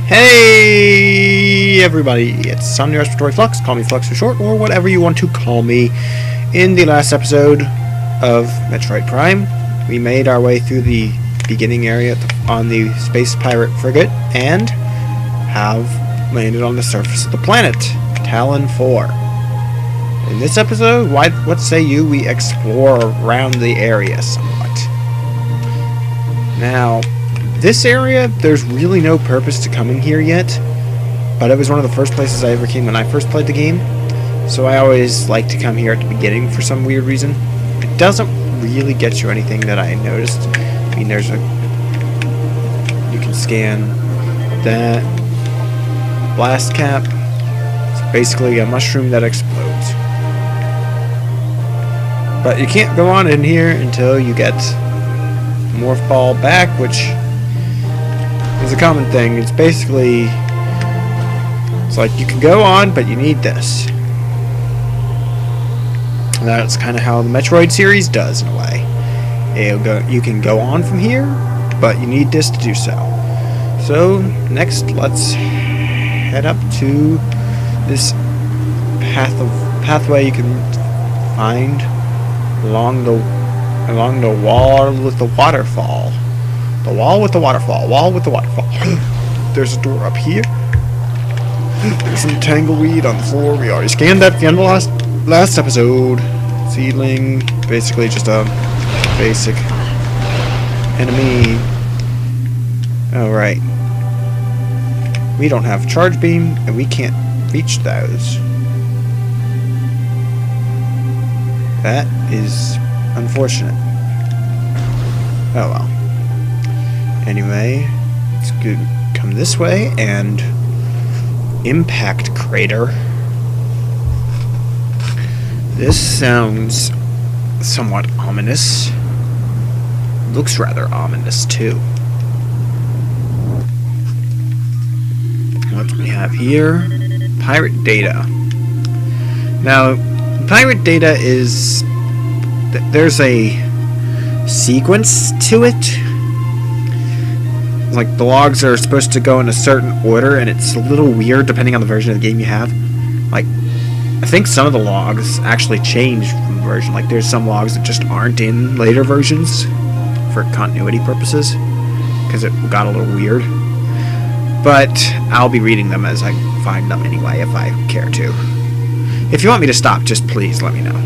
Hey everybody, it's Omni Respiratory Flux, call me Flux for short, or whatever you want to call me. In the last episode of Metroid Prime, we made our way through the beginning area on the space pirate frigate, and have landed on the surface of the planet, Tallon IV. In this episode, what say you we explore around the area somewhat. Now, this area, there's really no purpose to coming here yet, but it was one of the first places I ever came when I first played the game, so I always like to come here at the beginning for some weird reason. It doesn't really get you anything that I noticed. I mean, you can scan that blast cap. It's basically a mushroom that explodes. But you can't go on in here until you get Morph Ball back, which is a common thing. It's basically, it's like you can go on, but you need this. And that's kind of how the Metroid series does in a way. You can go on from here, but you need this to do so. So next, let's head up to this pathway you can find along the wall with the waterfall. The wall with the waterfall. Wall with the waterfall. There's a door up here. There's some tangleweed on the floor. We already scanned that at the end of the last episode. Seedling. Basically just a basic enemy. Alright. We don't have charge beam, and we can't reach those. That is unfortunate. Oh well. Anyway, let's come this way and impact crater. This sounds somewhat ominous. Looks rather ominous too. What do we have here? Pirate data. Now, pirate data is there's a sequence to it. Like, the logs are supposed to go in a certain order, and it's a little weird depending on the version of the game you have. Like, I think some of the logs actually change from the version. Like, there's some logs that just aren't in later versions for continuity purposes, because it got a little weird. But I'll be reading them as I find them anyway, if I care to. If you want me to stop, just please let me know.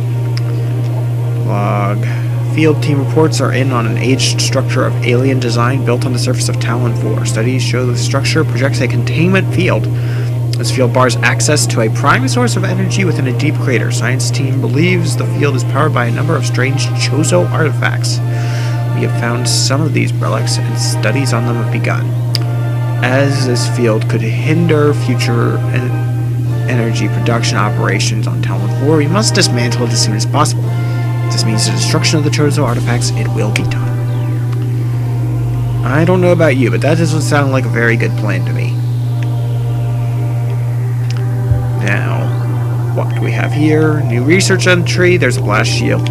Log. Field team reports are in on an aged structure of alien design built on the surface of Tallon IV. Studies show the structure projects a containment field. This field bars access to a prime source of energy within a deep crater. Science team believes the field is powered by a number of strange Chozo artifacts. We have found some of these relics, and studies on them have begun. As this field could hinder future energy production operations on Tallon IV, we must dismantle it as soon as possible. This means the destruction of the Chozo artifacts. It will be done. I don't know about you, but that doesn't sound like a very good plan to me. Now, what do we have here? New research entry. There's a blast shield.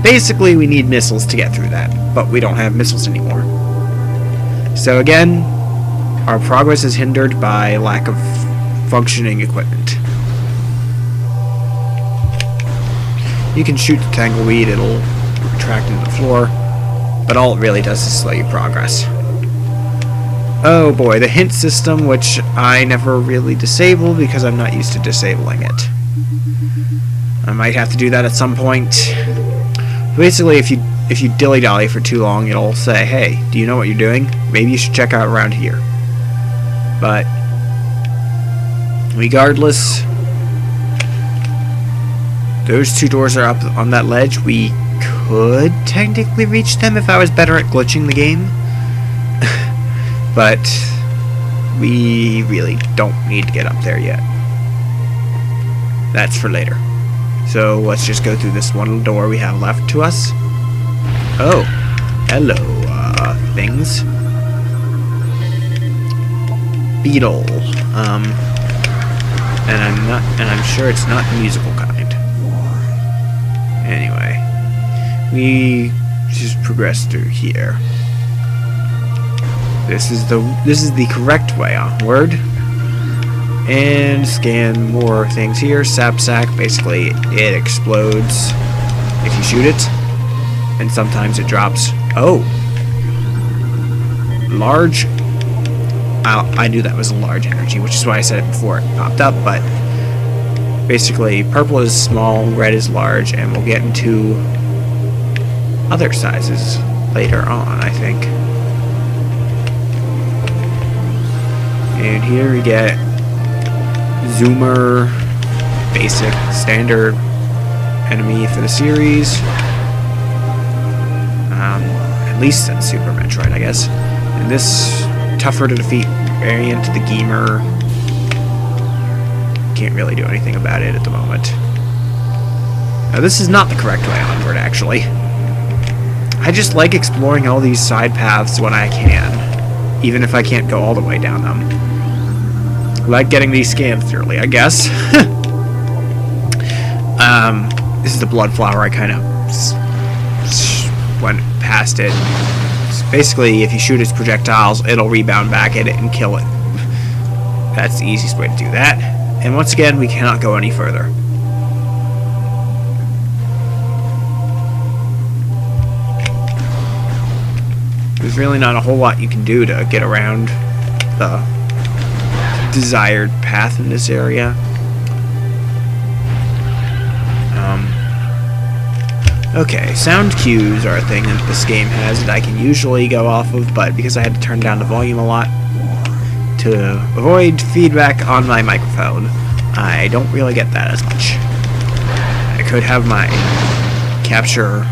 Basically, we need missiles to get through that, but we don't have missiles anymore. So again, our progress is hindered by lack of functioning equipment. You can shoot the tangleweed, it'll retract into the floor, but all it really does is slow your progress. Oh boy, the hint system, which I never really disable because I'm not used to disabling it. I might have to do that at some point. Basically, if you dilly-dally for too long, it'll say, hey, do you know what you're doing? Maybe you should check out around here. But regardless, those two doors are up on that ledge. We could technically reach them if I was better at glitching the game. But we really don't need to get up there yet. That's for later. So let's just go through this one door we have left to us. Oh, hello, things. Beetle. And I'm sure it's not the musical kind. Anyway, we just progress through here. This is the correct way onward. And scan more things here. Sap sack, basically it explodes if you shoot it. And sometimes it drops. Oh! Large. I knew that was a large energy, which is why I said it before it popped up, but basically purple is small, red is large, and we'll get into other sizes later on, I think. And here we get Zoomer, basic, standard enemy for the series. At least in Super Metroid, I guess. And this tougher to defeat variant, the Gamer. Can't really do anything about it at the moment. Now, this is not the correct way onward, actually. I just like exploring all these side paths when I can, even if I can't go all the way down them. I like getting these scanned thoroughly, I guess. This is the blood flower. I kind of went past it. So basically, if you shoot its projectiles, it'll rebound back at it and kill it. That's the easiest way to do that. And once again, we cannot go any further. There's really not a whole lot you can do to get around the desired path in this area. Okay, sound cues are a thing that this game has that I can usually go off of, but because I had to turn down the volume a lot to avoid feedback on my microphone, I don't really get that as much. I could have my capture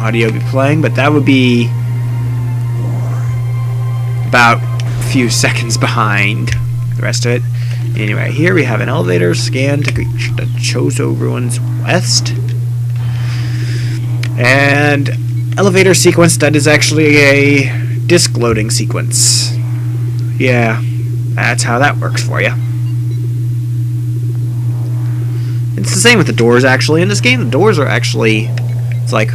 audio be playing, but that would be about a few seconds behind the rest of it. Anyway, here we have an elevator scan to reach the Chozo Ruins West. And elevator sequence that is actually a disk loading sequence. Yeah, that's how that works for you. It's the same with the doors, actually. In this game, the doors are actually... It's like...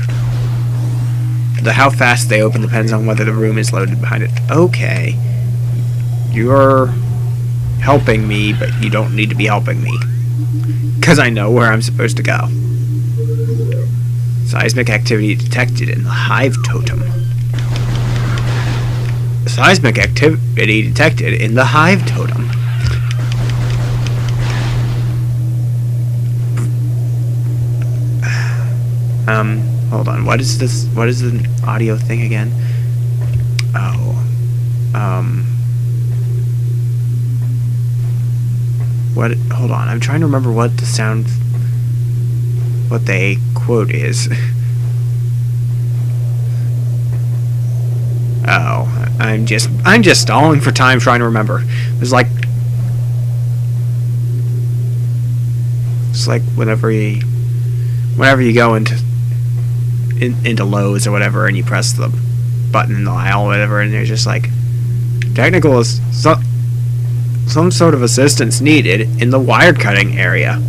how fast they open depends on whether the room is loaded behind it. Okay. You're helping me, but you don't need to be helping me. Because I know where I'm supposed to go. Seismic activity detected in the Hive Totem. Seismic activity detected in the Hive Totem. Hold on. What is this? What is the audio thing again? Oh. What? Hold on. I'm trying to remember what the sound... what the quote is. Oh, I'm just stalling for time trying to remember. It's like whenever you go into Lowe's or whatever, and you press the button in the aisle or whatever, and they're just like, technical is some sort of assistance needed in the wire cutting area.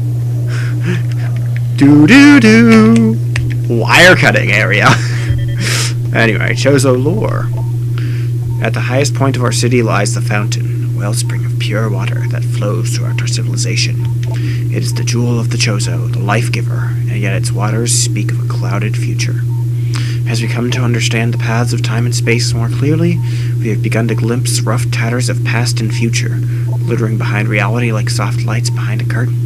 Do wire cutting area. Anyway, Chozo lore. At the highest point of our city lies the fountain, a wellspring of pure water that flows throughout our civilization. It is the jewel of the Chozo, the life giver, and yet its waters speak of a clouded future. As we come to understand the paths of time and space more clearly, we have begun to glimpse rough tatters of past and future, glittering behind reality like soft lights behind a curtain.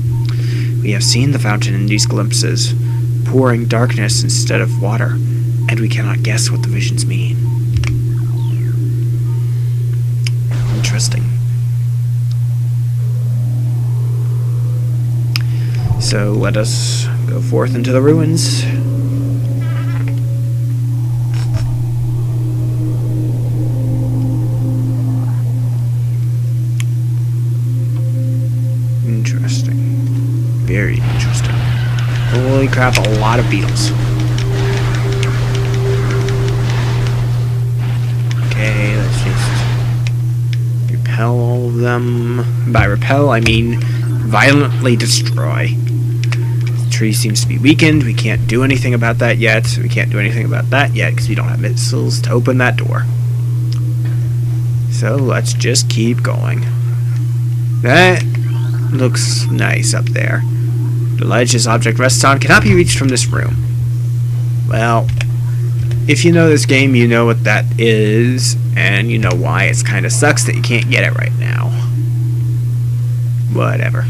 We have seen the fountain in these glimpses, pouring darkness instead of water, and we cannot guess what the visions mean. Interesting. So let us go forth into the ruins. Interesting. Very interesting. Holy crap, a lot of beetles. Okay, let's just repel all of them. By repel, I mean violently destroy. The tree seems to be weakened. We can't do anything about that yet. We can't do anything about that yet because we don't have missiles to open that door. So let's just keep going. That looks nice up there. The ledge this object rests on cannot be reached from this room. Well, if you know this game, you know what that is, and you know why it kind of sucks that you can't get it right now. Whatever.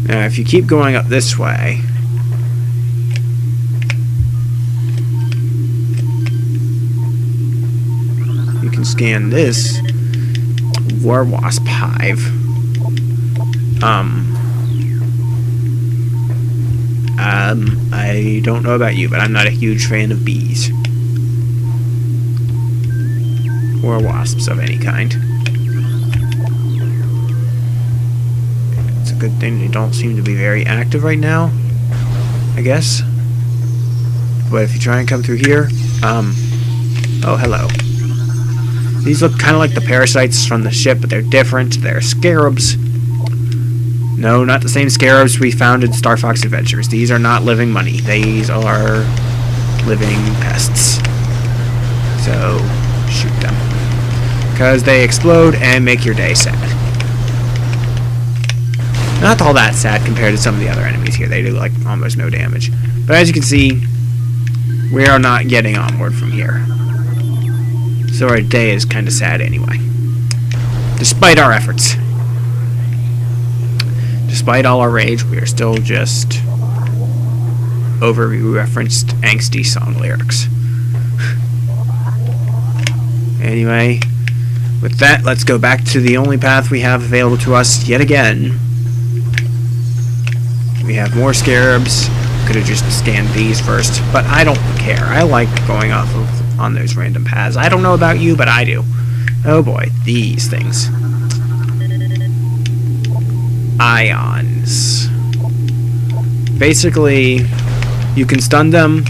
Now, if you keep going up this way, you can scan this War Wasp hive. I don't know about you, but I'm not a huge fan of bees. Or wasps of any kind. It's a good thing they don't seem to be very active right now, I guess. But if you try and come through here, oh, hello. These look kind of like the parasites from the ship, but they're different. They're scarabs. No, not the same scarabs we found in Star Fox Adventures. These are not living money. These are living pests. So, shoot them. Because they explode and make your day sad. Not all that sad compared to some of the other enemies here. They do, like, almost no damage. But as you can see, we are not getting onward from here. So our day is kind of sad anyway. Despite our efforts. Despite all our rage, we are still just over-referenced angsty song lyrics. Anyway, with that, let's go back to the only path we have available to us yet again. We have more scarabs. Could have just scanned these first, but I don't care. I like going off of on those random paths. I don't know about you, but I do. Oh boy, these things. Ions. Basically, you can stun them.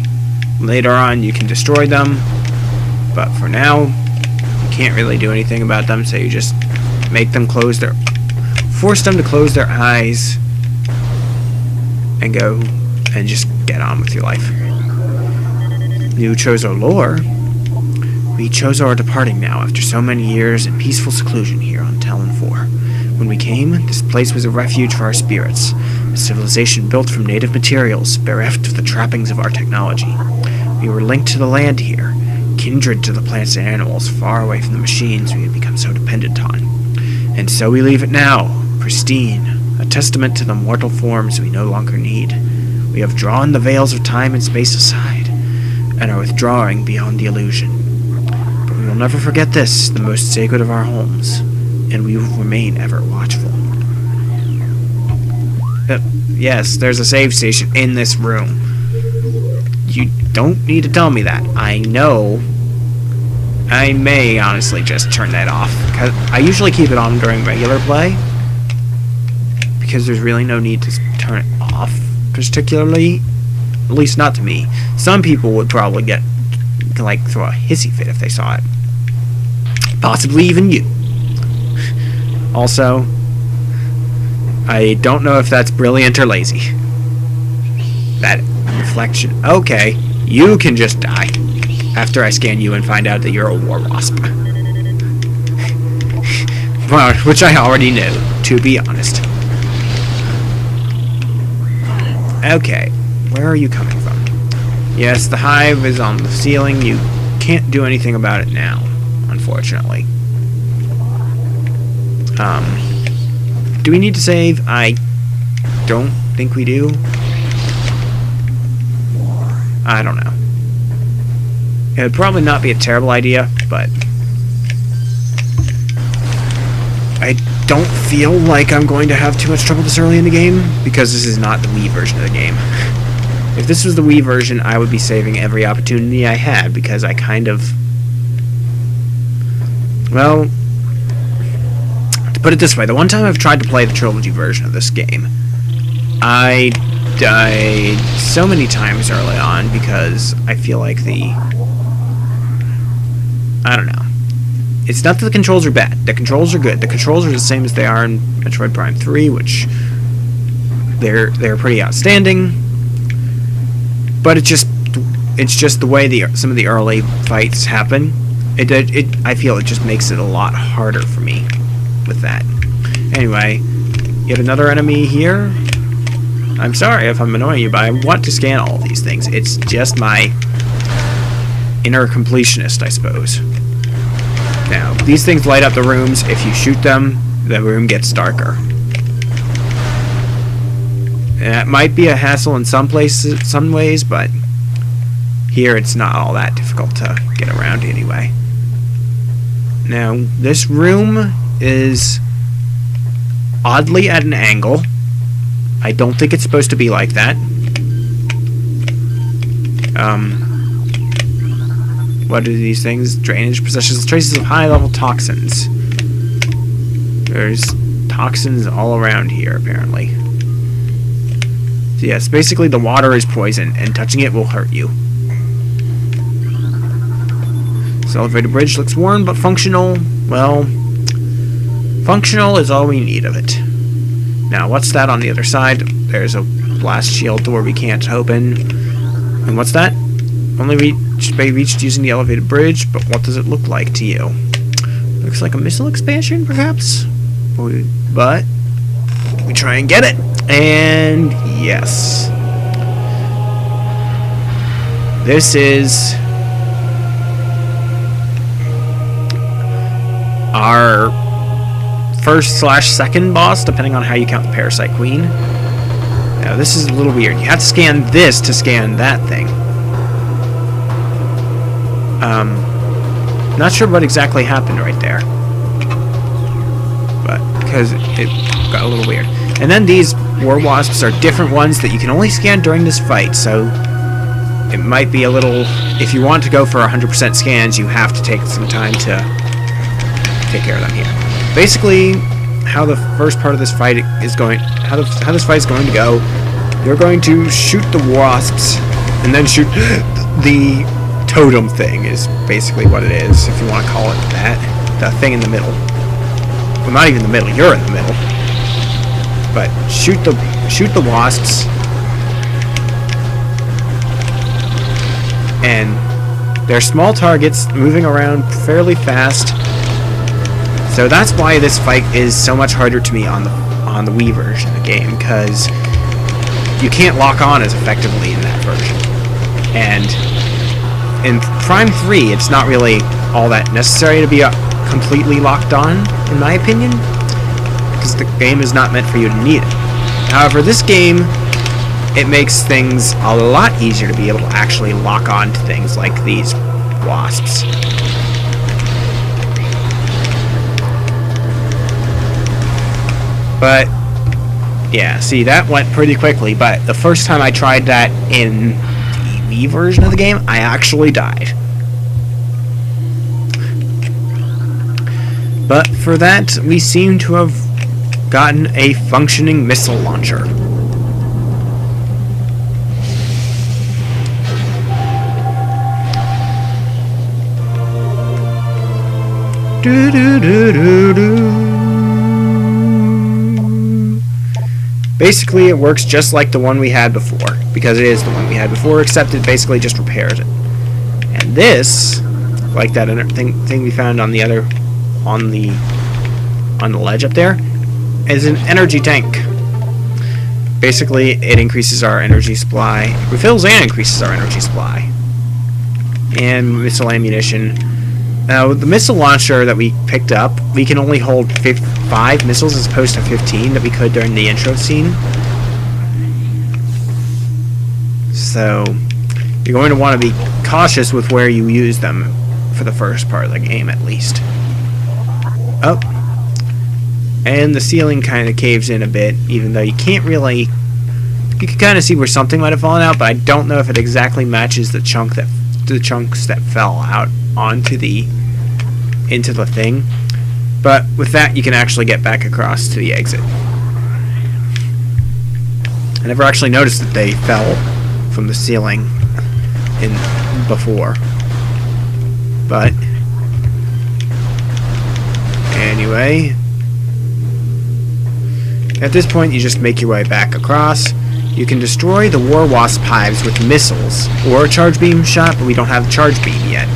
Later on, you can destroy them. But for now, you can't really do anything about them, so you just make them force them to close their eyes and go and just get on with your life. You chose our lore. We chose our departing now after so many years in peaceful seclusion here on Tallon IV. When we came, this place was a refuge for our spirits, a civilization built from native materials, bereft of the trappings of our technology. We were linked to the land here, kindred to the plants and animals, far away from the machines we had become so dependent on. And so we leave it now, pristine, a testament to the mortal forms we no longer need. We have drawn the veils of time and space aside, and are withdrawing beyond the illusion. But we will never forget this, the most sacred of our homes. And we will remain ever watchful. Yes, there's a save station in this room. You don't need to tell me that. I know. I may honestly just turn that off. Because I usually keep it on during regular play. Because there's really no need to turn it off, particularly. At least not to me. Some people would probably get, like, throw a hissy fit if they saw it. Possibly even you. Also, I don't know if that's brilliant or lazy. That reflection. Okay, you can just die after I scan you and find out that you're a war wasp. Well, which I already knew, to be honest. Okay, where are you coming from? Yes, the hive is on the ceiling. You can't do anything about it now, unfortunately. Do we need to save? I don't think we do. I don't know. It would probably not be a terrible idea, but I don't feel like I'm going to have too much trouble this early in the game, because this is not the Wii version of the game. If this was the Wii version, I would be saving every opportunity I had, because I kind of... Well... Put it this way, the one time I've tried to play the trilogy version of this game, I died so many times early on because I feel like I don't know. It's not that the controls are bad. The controls are good. The controls are the same as they are in Metroid Prime 3, which they're pretty outstanding. But it's It's just the way some of the early fights happen. I feel it just makes it a lot harder for me with that. Anyway, yet another enemy here. I'm sorry if I'm annoying you, but I want to scan all of these things. It's just my inner completionist, I suppose. Now, these things light up the rooms. If you shoot them, the room gets darker. And that might be a hassle in some places, some ways, but here it's not all that difficult to get around anyway. Now, this room is oddly at an angle. I don't think it's supposed to be like that. What are these things? Drainage possesses traces of high-level toxins. There's toxins all around here, apparently. So yes, basically the water is poison, and touching it will hurt you. This elevated bridge looks worn, but functional. Well, functional is all we need of it. Now, what's that on the other side? There's a blast shield door we can't open. And what's that? Only reached using the elevated bridge, but what does it look like to you? Looks like a missile expansion, perhaps? But we try and get it. And yes. This is our first/second boss, depending on how you count the Parasite Queen. Now, this is a little weird. You have to scan this to scan that thing. Not sure what exactly happened right there. But, because it got a little weird. And then these war wasps are different ones that you can only scan during this fight, so it might be a little... If you want to go for 100% scans, you have to take some time to take care of them here. Basically, how the first part of this fight is going... How this fight is going to go, you're going to shoot the wasps, and then shoot the totem thing, is basically what it is, if you want to call it that. The thing in the middle. Well, not even the middle, you're in the middle. But shoot the wasps, and they're small targets moving around fairly fast. So that's why this fight is so much harder to me on the Wii version of the game, because you can't lock on as effectively in that version. And in Prime 3, it's not really all that necessary to be completely locked on, in my opinion, because the game is not meant for you to need it. However, this game, it makes things a lot easier to be able to actually lock on to things like these wasps. But, yeah, see, that went pretty quickly, but the first time I tried that in the Wii version of the game, I actually died. But for that, we seem to have gotten a functioning missile launcher. Basically, it works just like the one we had before, because it is the one we had before, except it basically just repairs it. And this, like that thing we found on the other, on the ledge up there, is an energy tank. Basically, it increases our energy supply, refills and increases our energy supply, and missile ammunition. Now, the missile launcher that we picked up, we can only hold 5 missiles as opposed to 15 that we could during the intro scene. So, you're going to want to be cautious with where you use them for the first part of the game, at least. Oh. And the ceiling kind of caves in a bit, even though you can't really... You can kind of see where something might have fallen out, but I don't know if it exactly matches the chunks that fell out onto into the thing. But with that, you can actually get back across to the exit. I never actually noticed that they fell from the ceiling before. But anyway, at this point, you just make your way back across. You can destroy the war wasp hives with missiles or a charge beam shot, but we don't have the charge beam yet.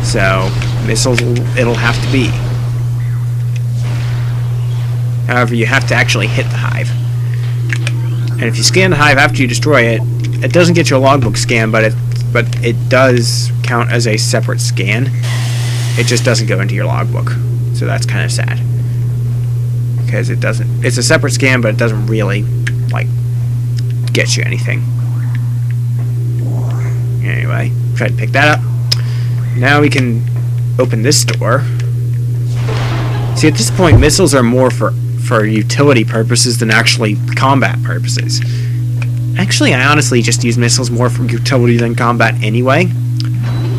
So, missiles it'll have to be. However, you have to actually hit the hive. And if you scan the hive after you destroy it, it doesn't get you a logbook scan, but it does count as a separate scan. It just doesn't go into your logbook. So that's kind of sad. Because it doesn't... It's a separate scan, but it doesn't really, like, get you anything. Anyway, try to pick that up. Now we can open this door. See, at this point, missiles are more for utility purposes than actually combat purposes. Actually, I honestly just use missiles more for utility than combat anyway.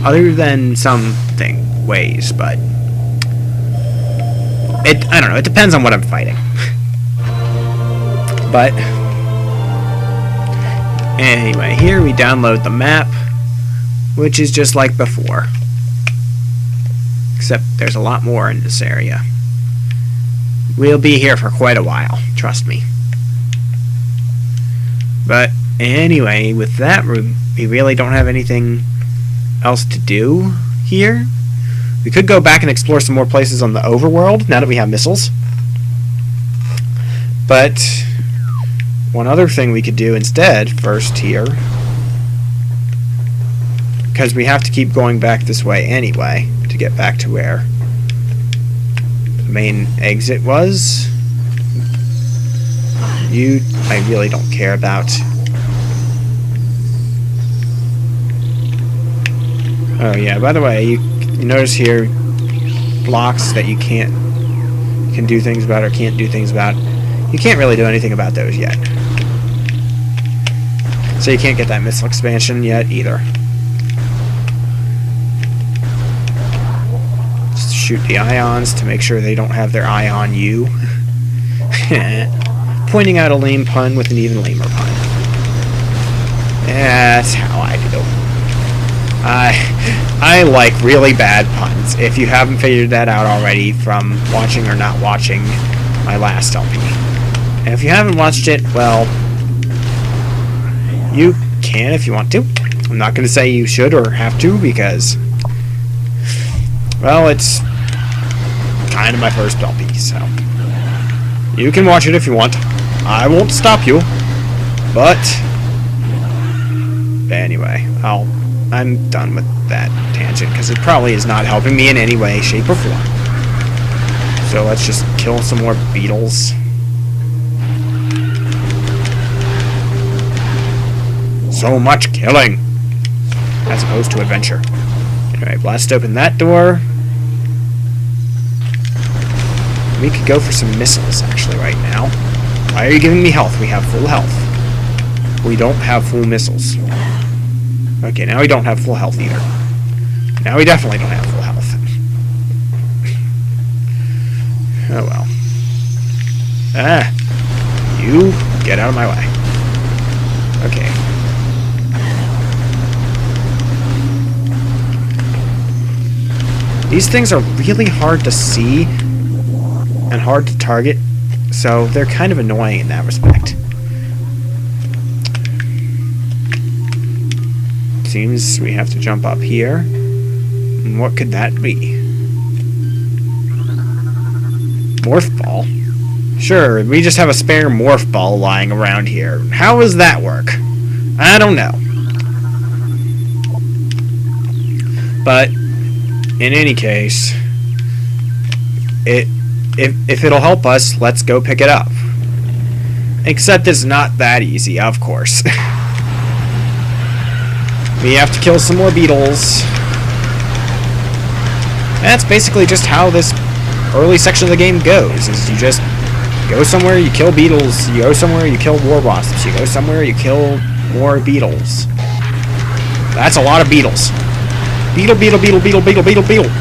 Other than some ways, but... I don't know, it depends on what I'm fighting. But... Anyway, here we download the map, which is just like before. Except there's a lot more in this area. We'll be here for quite a while, trust me. But anyway, with that, we really don't have anything else to do here. We could go back and explore some more places on the overworld, now that we have missiles. But one other thing we could do instead, first here, because we have to keep going back this way anyway, to get back to where the main exit was. I really don't care about. Oh yeah, by the way, you notice here blocks that you can do things about or can't do things about. You can't really do anything about those yet. So you can't get that missile expansion yet either. Just shoot the ions to make sure they don't have their eye on you. Pointing out a lame pun with an even lamer pun. That's how I do. I like really bad puns, if you haven't figured that out already from watching or not watching my last LP. And if you haven't watched it, well, you can if you want to. I'm not going to say you should or have to because, well, it's kind of my first LP, so you can watch it if you want. I won't stop you, but anyway, I'm done with that tangent because it probably is not helping me in any way, shape, or form. So let's just kill some more beetles. So much killing, as opposed to adventure. Anyway, blast open that door. We could go for some missiles, actually, right now. Why are you giving me health? We have full health. We don't have full missiles. Okay, now we don't have full health either. Now we definitely don't have full health. Oh well. You get out of my way. Okay. These things are really hard to see and hard to target, so they're kind of annoying in that respect. Seems we have to jump up here. And what could that be? Morph ball? Sure, we just have a spare morph ball lying around here. How does that work? I don't know. But in any case, if it'll help us, let's go pick it up. Except it's not that easy, of course. We have to kill some more beetles. That's basically just how this early section of the game goes, is you just go somewhere, you kill beetles, you go somewhere, you kill war wasps, you go somewhere, you kill more beetles. That's a lot of beetles. Beetle, beetle, beetle, beetle, beetle, beetle, beetle.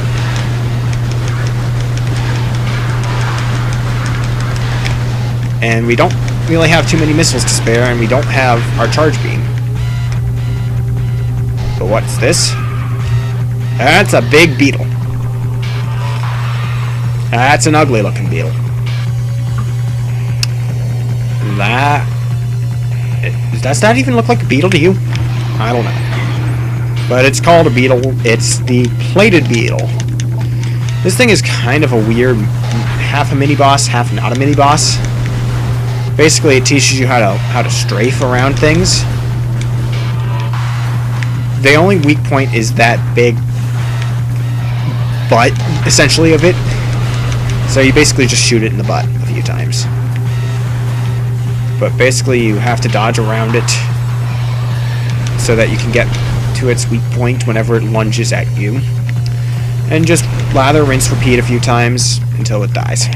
And we don't really have too many missiles to spare, and we don't have our charge beam. But what's this? That's a big beetle. That's an ugly looking beetle. That Does that even look like a beetle to you? I don't know. But it's called a beetle. It's the plated beetle. This thing is kind of a weird, half a mini-boss, half not a mini-boss. Basically, it teaches you how to strafe around things. The only weak point is that big butt, essentially, of it. So you basically just shoot it in the butt a few times. But basically, you have to dodge around it so that you can get to its weak point whenever it lunges at you. And just lather, rinse, repeat a few times until it dies.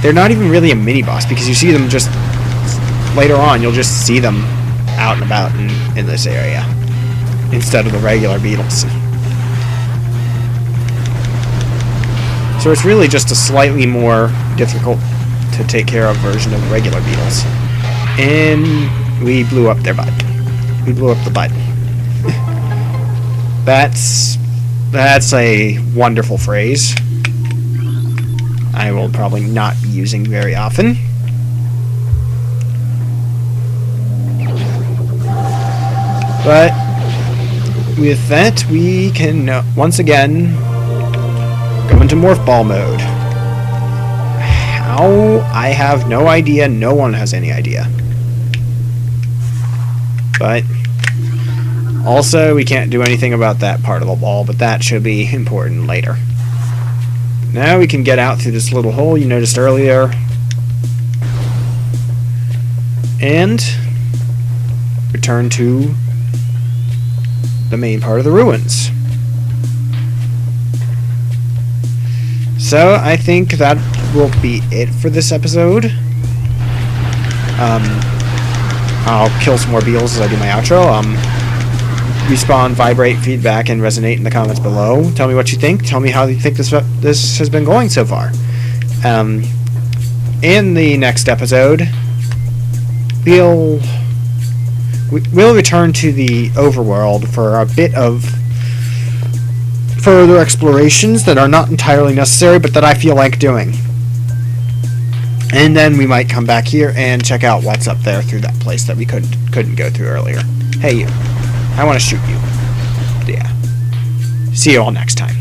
They're not even really a mini-boss, because you see them just... Later on, you'll just see them out and about in this area, instead of the regular beetles. So it's really just a slightly more difficult to take care of version of the regular beetles. And we blew up their butt. We blew up the butt. That's a wonderful phrase. I will probably not be using very often. But with that, we can once again go into Morph Ball mode. How? I have no idea. No one has any idea. But also, we can't do anything about that part of the wall, but that should be important later. Now we can get out through this little hole you noticed earlier. And return to the main part of the ruins. So, I think that will be it for this episode. I'll kill some more beetles as I do my outro. Respawn, vibrate, feedback, and resonate in the comments below. Tell me what you think. Tell me how you think this has been going so far. In the next episode, we'll return to the overworld for a bit of further explorations that are not entirely necessary, but that I feel like doing. And then we might come back here and check out what's up there through that place that we couldn't go through earlier. Hey, you. I want to shoot you. Yeah. See you all next time.